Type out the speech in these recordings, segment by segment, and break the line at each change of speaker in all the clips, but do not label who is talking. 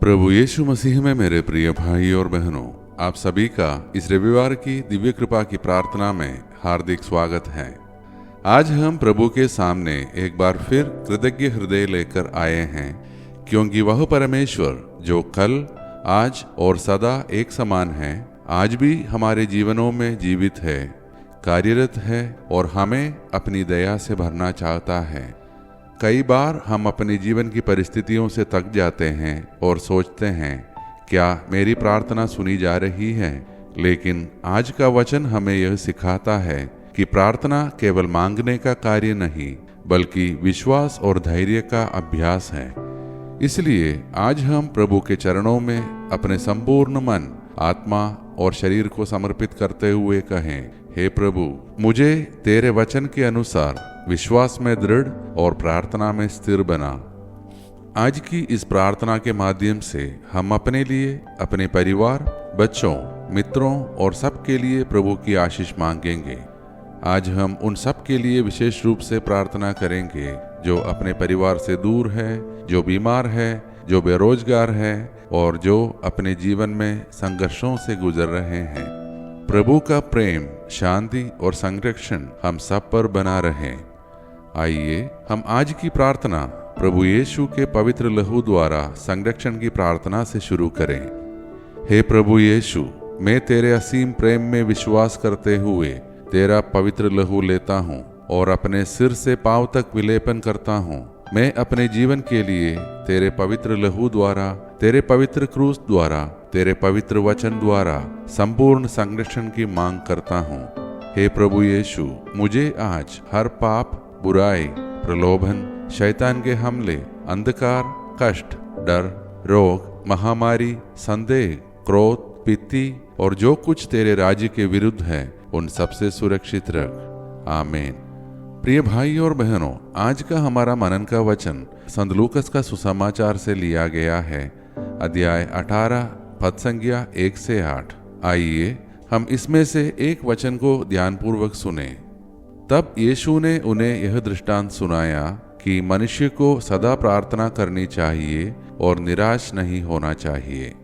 प्रभु यीशु मसीह में मेरे प्रिय भाई और बहनों, आप सभी का इस रविवार की दिव्य कृपा की प्रार्थना में हार्दिक स्वागत है। आज हम प्रभु के सामने एक बार फिर कृतज्ञ हृदय लेकर आए हैं, क्योंकि वह परमेश्वर जो कल, आज और सदा एक समान है, आज भी हमारे जीवनों में जीवित है, कार्यरत है और हमें अपनी दया से भरना चाहता है। कई बार हम अपने जीवन की परिस्थितियों से थक जाते हैं और सोचते हैं, क्या मेरी प्रार्थना सुनी जा रही है? लेकिन आज का वचन हमें यह सिखाता है कि प्रार्थना केवल मांगने का कार्य नहीं, बल्कि विश्वास और धैर्य का अभ्यास है। इसलिए आज हम प्रभु के चरणों में अपने संपूर्ण मन, आत्मा और शरीर को समर्पित करते हुए कहें, हे प्रभु, मुझे तेरे वचन के अनुसार विश्वास में दृढ़ और प्रार्थना में स्थिर बना। आज की इस प्रार्थना के माध्यम से हम अपने लिए, अपने परिवार, बच्चों, मित्रों और सबके लिए प्रभु की आशीष मांगेंगे। आज हम उन सब के लिए विशेष रूप से प्रार्थना करेंगे जो अपने परिवार से दूर है, जो बीमार है, जो बेरोजगार है और जो अपने जीवन में संघर्षों से गुजर रहे हैं। प्रभु का प्रेम, शांति और संरक्षण हम सब पर बना रहे। आइए हम आज की प्रार्थना प्रभु यीशु के पवित्र लहू द्वारा संरक्षण की प्रार्थना से शुरू करें। हे प्रभु यीशु, मैं तेरे असीम प्रेम में विश्वास करते हुए तेरा पवित्र लहू लेता हूँ और अपने सिर से पांव तक विलेपन करता हूँ। मैं अपने जीवन के लिए तेरे पवित्र लहू द्वारा, तेरे पवित्र क्रूस द्वारा, तेरे पवित्र वचन द्वारा संपूर्ण संरक्षण की मांग करता हूँ। हे प्रभु यीशु, मुझे आज हर पाप, बुराई, प्रलोभन, शैतान के हमले, अंधकार, कष्ट, डर, रोग, महामारी, संदेह, क्रोध, पित्ती और जो कुछ तेरे राज्य के विरुद्ध है, उन सबसे सुरक्षित रख। आमीन। प्रिय भाई और बहनों, आज का हमारा मनन का वचन संत लूकस का सुसमाचार से लिया गया है, अध्याय 18, पद संख्या 1 से 8। आइए हम इसमें से एक वचन को ध्यानपूर्वक सुने। तब यीशु ने उन्हें यह दृष्टांत सुनाया कि मनुष्य को सदा प्रार्थना करनी चाहिए और निराश नहीं होना चाहिए।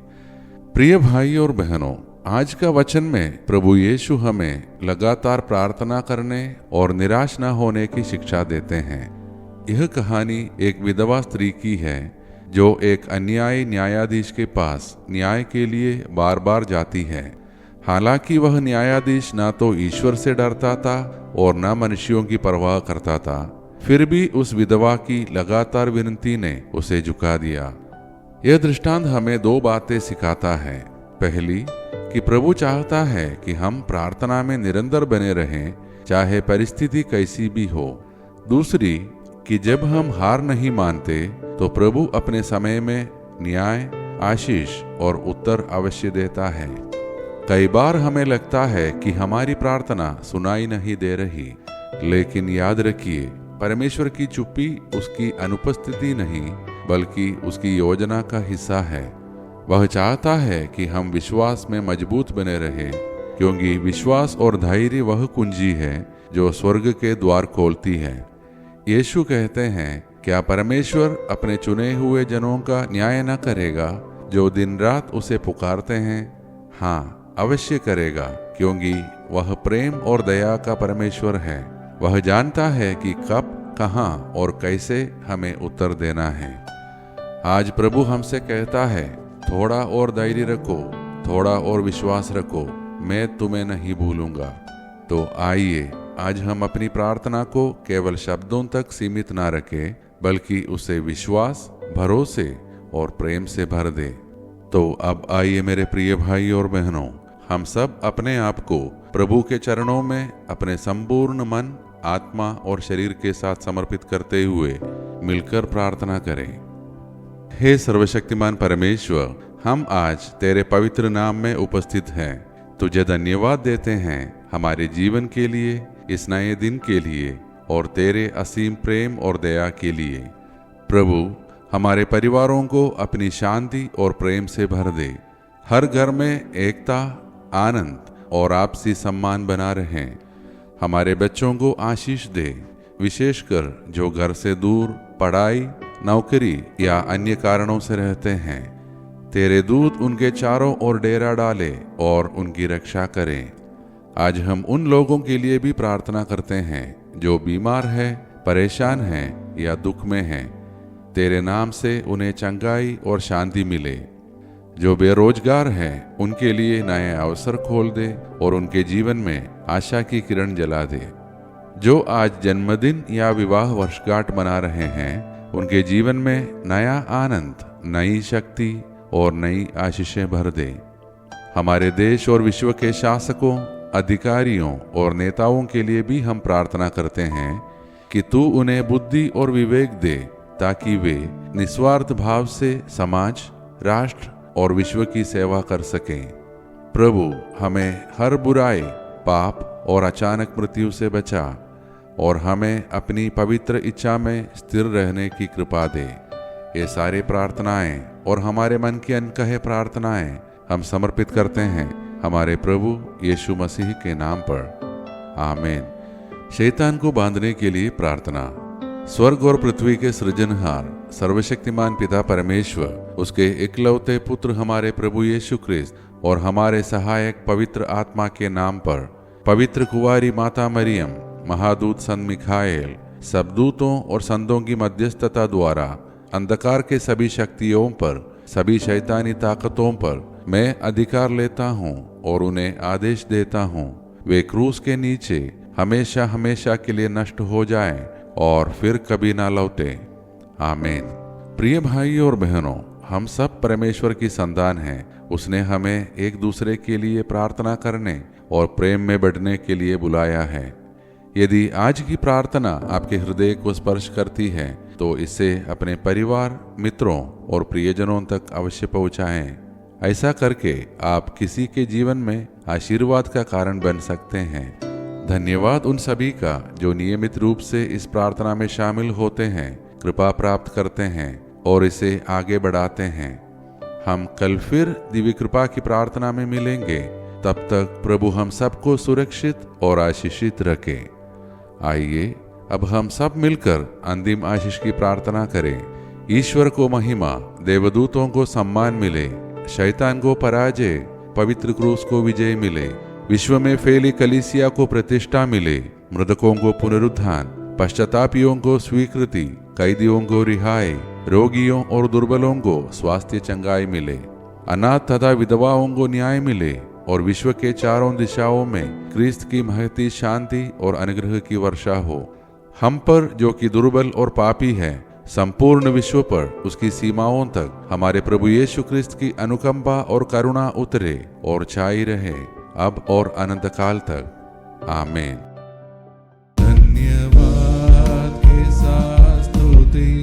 प्रिय भाई और बहनों, आज का वचन में प्रभु यीशु हमें लगातार प्रार्थना करने और निराश न होने की शिक्षा देते हैं। यह कहानी एक विधवा स्त्री की है जो एक अन्यायी न्यायाधीश के पास न्याय के लिए बार बार जाती है। हालांकि वह न्यायाधीश ना तो ईश्वर से डरता था और न मनुष्यों की परवाह करता था, फिर भी उस विधवा की लगातार विनती ने उसे झुका दिया। यह दृष्टांत हमें दो बातें सिखाता है। पहली, कि प्रभु चाहता है कि हम प्रार्थना में निरंतर बने रहें, चाहे परिस्थिति कैसी भी हो। दूसरी, कि जब हम हार नहीं मानते तो प्रभु अपने समय में न्याय, आशीष और उत्तर अवश्य देता है। कई बार हमें लगता है कि हमारी प्रार्थना सुनाई नहीं दे रही, लेकिन याद रखिए, परमेश्वर की चुप्पी उसकी अनुपस्थिति नहीं, बल्कि उसकी योजना का हिस्सा है। वह चाहता है कि हम विश्वास में मजबूत बने रहें, क्योंकि विश्वास और धैर्य वह कुंजी है जो स्वर्ग के द्वार खोलती है। यीशु कहते हैं, क्या परमेश्वर अपने चुने हुए जनों का न्याय न करेगा जो दिन रात उसे पुकारते हैं? हाँ, अवश्य करेगा, क्योंकि वह प्रेम और दया का परमेश्वर है। वह जानता है कि कब, कहाँ और कैसे हमें उत्तर देना है। आज प्रभु हमसे कहता है, थोड़ा और धैर्य रखो, थोड़ा और विश्वास रखो, मैं तुम्हें नहीं भूलूंगा। तो आइए आज हम अपनी प्रार्थना को केवल शब्दों तक सीमित ना रखें, बल्कि उसे विश्वास, भरोसे और प्रेम से भर दे। तो अब आइए मेरे प्रिय भाई और बहनों, हम सब अपने आप को प्रभु के चरणों में अपने संपूर्ण मन, आत्मा और शरीर के साथ समर्पित करते हुए मिलकर प्रार्थना करें। हे सर्वशक्तिमान परमेश्वर, हम आज तेरे पवित्र नाम में उपस्थित हैं। तुझे धन्यवाद देते हैं हमारे जीवन के लिए, इस नए दिन के लिए और तेरे असीम प्रेम और दया के लिए। प्रभु, हमारे परिवारों को अपनी शांति और प्रेम से भर दे। हर घर में एकता, आनंद और आपसी सम्मान बना रहे। हमारे बच्चों को आशीष दे, विशेषकर जो घर से दूर पढ़ाई, नौकरी या अन्य कारणों से रहते हैं। तेरे दूत उनके चारों ओर डेरा डाले और उनकी रक्षा करें। आज हम उन लोगों के लिए भी प्रार्थना करते हैं जो बीमार है, परेशान हैं या दुख में हैं। तेरे नाम से उन्हें चंगाई और शांति मिले। जो बेरोजगार हैं उनके लिए नए अवसर खोल दे और उनके जीवन में आशा की किरण जला दे। जो आज जन्मदिन या विवाह वर्षगांठ मना रहे हैं उनके जीवन में नया आनंद, नई शक्ति और नई आशीषें भर दे। हमारे देश और विश्व के शासकों, अधिकारियों और नेताओं के लिए भी हम प्रार्थना करते हैं कि तू उन्हें बुद्धि और विवेक दे ताकि वे निस्वार्थ भाव से समाज, राष्ट्र और विश्व की सेवा कर सकें। प्रभु, हमें हर बुराई, पाप और अचानक मृत्यु से बचा और हमें अपनी पवित्र इच्छा में स्थिर रहने की कृपा दे। ये सारे प्रार्थनाएं और हमारे मन की अनकहे प्रार्थनाएं हम समर्पित करते हैं हमारे प्रभु यीशु मसीह के नाम पर, आमीन। शैतान को बांधने के लिए प्रार्थना। स्वर्ग और पृथ्वी के सृजनहार सर्वशक्तिमान पिता परमेश्वर, उसके इकलौते पुत्र हमारे प्रभु यीशु ख्रिस्त और हमारे सहायक पवित्र आत्मा के नाम पर पवित्र कुंवारी माता मरियम, महादूत संत मिखाएल, सब दूतों और संतों की मध्यस्थता द्वारा अंधकार के सभी शक्तियों पर, सभी शैतानी ताकतों पर मैं अधिकार लेता हूँ और उन्हें आदेश देता हूँ वे क्रूस के नीचे हमेशा हमेशा के लिए नष्ट हो जाएं और फिर कभी ना लौटे, आमीन। प्रिय भाई और बहनों, हम सब परमेश्वर की संतान हैं। उसने हमें एक दूसरे के लिए प्रार्थना करने और प्रेम में बढ़ने के लिए बुलाया है। यदि आज की प्रार्थना आपके हृदय को स्पर्श करती है तो इसे अपने परिवार, मित्रों और प्रियजनों तक अवश्य पहुंचाएं। ऐसा करके आप किसी के जीवन में आशीर्वाद का कारण बन सकते हैं। धन्यवाद उन सभी का जो नियमित रूप से इस प्रार्थना में शामिल होते हैं, कृपा प्राप्त करते हैं और इसे आगे बढ़ाते हैं। हम कल फिर दिव्य कृपा की प्रार्थना में मिलेंगे। तब तक प्रभु हम सबको सुरक्षित और आशीषित रखे। आइए अब हम सब मिलकर अंतिम आशीष की प्रार्थना करें। ईश्वर को महिमा, देवदूतों को सम्मान मिले, शैतान को पराजय, पवित्र क्रूस को विजय मिले, विश्व में फैली कलीसिया को प्रतिष्ठा मिले, मृतकों को पुनरुत्थान, पश्चातापियों को स्वीकृति, कैदियों को रिहाई, रोगियों और दुर्बलों को स्वास्थ्य चंगाई मिले, अनाथ तथा विधवाओं को न्याय मिले और विश्व के चारों दिशाओं में क्रिस्त की महती शांति और अनुग्रह की वर्षा हो। हम पर जो कि दुर्बल और पापी है, संपूर्ण विश्व पर उसकी सीमाओं तक हमारे प्रभु यीशु ख्रिस्त की अनुकंपा और करुणा उतरे और छाई रहे अब और अनंत काल तक, आमीन।
धन्यवाद के साथ स्तुति